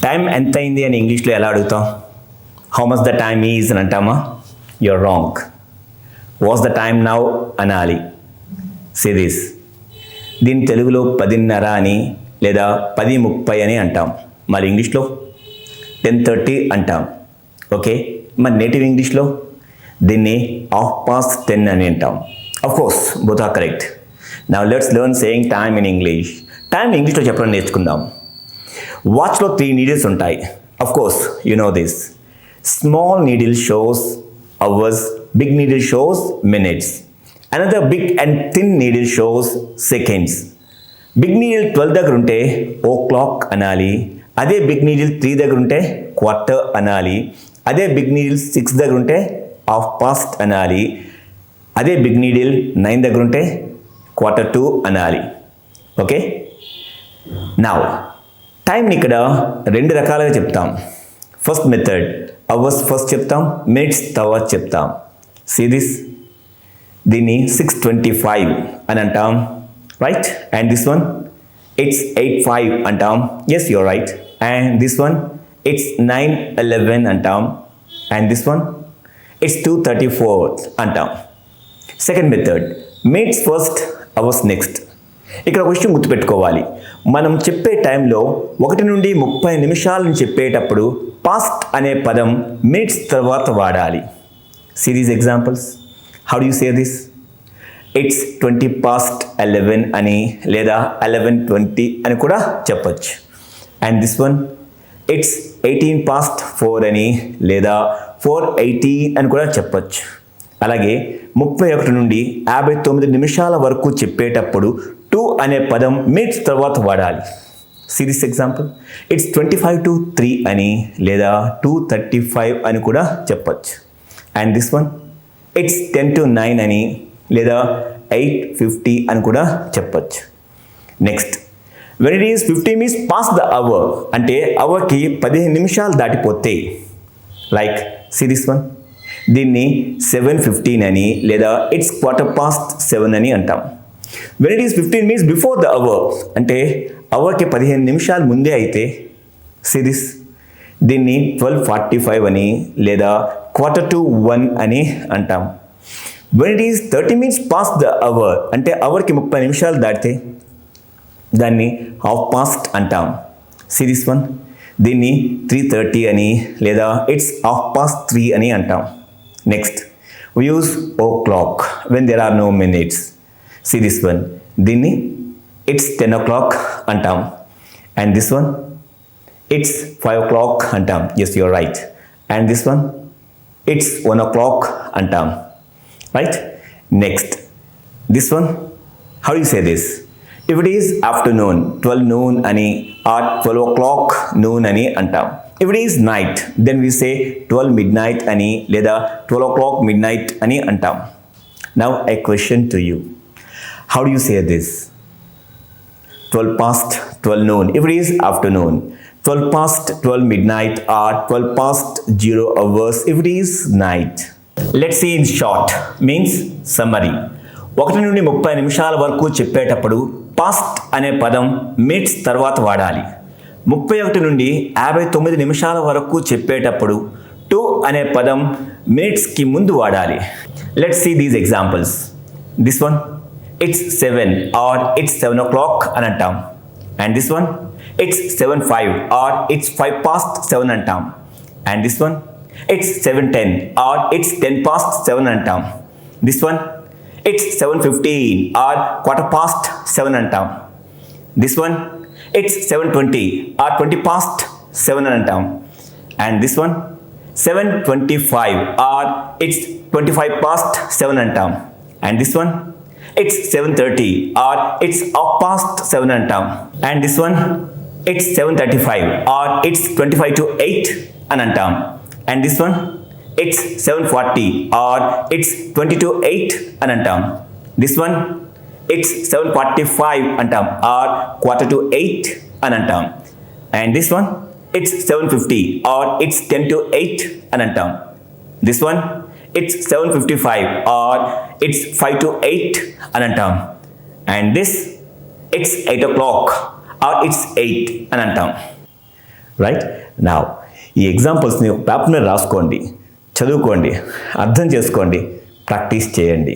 Time ఎంత అయింది అని ఇంగ్లీష్లో ఎలా అడుగుతాం? How much the time is అని అంటామా? You're wrong. Was the time now అనాలి. Say this. దీన్ని తెలుగులో 10:30 అని లేదా 10:30 అని అంటాం. మరి ఇంగ్లీష్లో 10:30 అంటాం. ఓకే, మరి నేటివ్ ఇంగ్లీష్లో దీన్ని 10:30 అని అంటాం. Of course both are correct. Now let's learn saying time in English. Time ఇంగ్లీష్లో చెప్పడం నేర్చుకుందాం. వాచ్లో 3 నీడిల్స్ ఉంటాయి. Of course you know this. Small needle shows hours, big needle shows minutes. Another big and thin needle shows seconds. Big needle 12 దగ్గర ఉంటే ఓ clock అనాలి. అదే big needle 3 దగ్గర ఉంటే క్వార్టర్ అనాలి. అదే బిగ్ నీడిల్ 6 దగ్గర ఉంటే 1/2 అనాలి. అదే బిగ్ నీడిల్ 9 దగ్గర ఉంటే 1/4 అనాలి. ఓకే, నౌ టైంని ఇక్కడ 2 రకాలుగా చెప్తాం. ఫస్ట్ మెథడ్ అవర్స్ ఫస్ట్ చెప్తాం, మినిట్స్ తర్వాత చెప్తాం. See this. దీన్ని 6:25 అని అంటాం, right? And this one it's 8:05 అంటాం. Yes, you're right. And this one it's 9:11 అంటాం. అండ్ దిస్ వన్ ఇట్స్ 2:34 అంటాం. Second method minutes first, hours next. ఇక్కడ ఒక విషయం గుర్తుపెట్టుకోవాలి. మనం చెప్పే టైంలో 1 నుండి 30 నిమిషాలను చెప్పేటప్పుడు పాస్ట్ అనే పదం మినిట్స్ తర్వాత వాడాలి. See these examples. How do you say this? It's 20:11 అని లేదా 11:20 అని కూడా చెప్పచ్చు. అండ్ దిస్ వన్ ఇట్స్ 18:04 అని లేదా 4:80 అని కూడా చెప్పచ్చు. అలాగే 31 నుండి 59 నిమిషాల వరకు చెప్పేటప్పుడు 2 అనే పదం మినిట్స్ తర్వాత వాడాలి. See this example. ఇట్స్ 25:03 అని లేదా 2:35 అని కూడా చెప్పచ్చు. అండ్ దిస్ వన్ ఇట్స్ 10:09 అని లేదా 8:50 అని కూడా చెప్పచ్చు. Next, when it is 15 minutes past the hour అంటే అవర్కి 15 నిమిషాలు దాటిపోతే, లైక్ సీ దిస్ వన్. దీన్ని 7:15 అని లేదా ఇట్స్ 7:15 అని అంటాం. When it is 15 minutes before the hour అంటే అవర్కి 15 నిమిషాలు ముందే అయితే, సీ దిస్. దీన్ని 12:45 అని లేదా 1:45 అని అంటాం. When it is 30 minutes past the hour అంటే అవర్కి 30 నిమిషాలు దాటితే దాన్ని 1/2 అంటాం. See this one. దీన్ని 3:30 అని లేదా ఇట్స్ 3:30 అని అంటాం. Next, we use o'clock when there are no minutes. See this one. దీన్ని it's 10 o'clock అంటాం. And this one it's 5 o'clock అంటాం. Yes, you're right. And this one it's 1 o'clock అంటాం. Right? Next, this one, how do you say this? If it is afternoon, 12 noon అని or 12 o'clock noon అని అంటాం. If it is night, then we say 12 midnight అని లేదా 12 o'clock midnight అని అంటాం. Now a question to you. How do you say this? 12 past 12 noon if it is afternoon, 12 past 12 midnight or 12 past 0 hours if it is night. Let's see in short means summary. 1 నుండి 30 నిమిషాల వరకు చెప్పేటప్పుడు past అనే పదం minutes తర్వాత వాడాలి. 31 నుండి 59 నిమిషాల వరకు చెప్పేటప్పుడు 2 అనే పదం మినిట్స్కి ముందు వాడాలి. Let's see these examples. This one it's 7 or it's 7 o'clock అని అంటాం. And this one it's 7:05 or it's 5:07 అంటాం. And this one it's 7:10 or it's 10:07 అంటాం. దిస్ వన్ ఇట్స్ 7:15 ఆర్ 7:15 అంటాం. దిస్ వన్ ఇట్స్ 7:20 or 20:07 అని అంటాం. And this one 7:25 or it's 25:07 అంటాం. And this one it's 7:30 or it's 7:30 అంటాం. And this one it's 7:35 or it's 25:08 అని అంటాం. And this one it's 7:40 or it's 20:08 అని అంటాం. This one it's 7:45 అంటాం or 7:45 అని అంటాం. And this one it's 7:50 or it's 10:08 అని అంటాం. This one it's 7:55 or it's 5:08 అని అంటాం. And this it's 8 o'clock or it's 8 అని అంటాం. రైట్ నా ఈ ఎగ్జాంపుల్స్ని పేపర్ మీద రాసుకోండి, చదువుకోండి, అర్థం చేసుకోండి, ప్రాక్టీస్ చేయండి.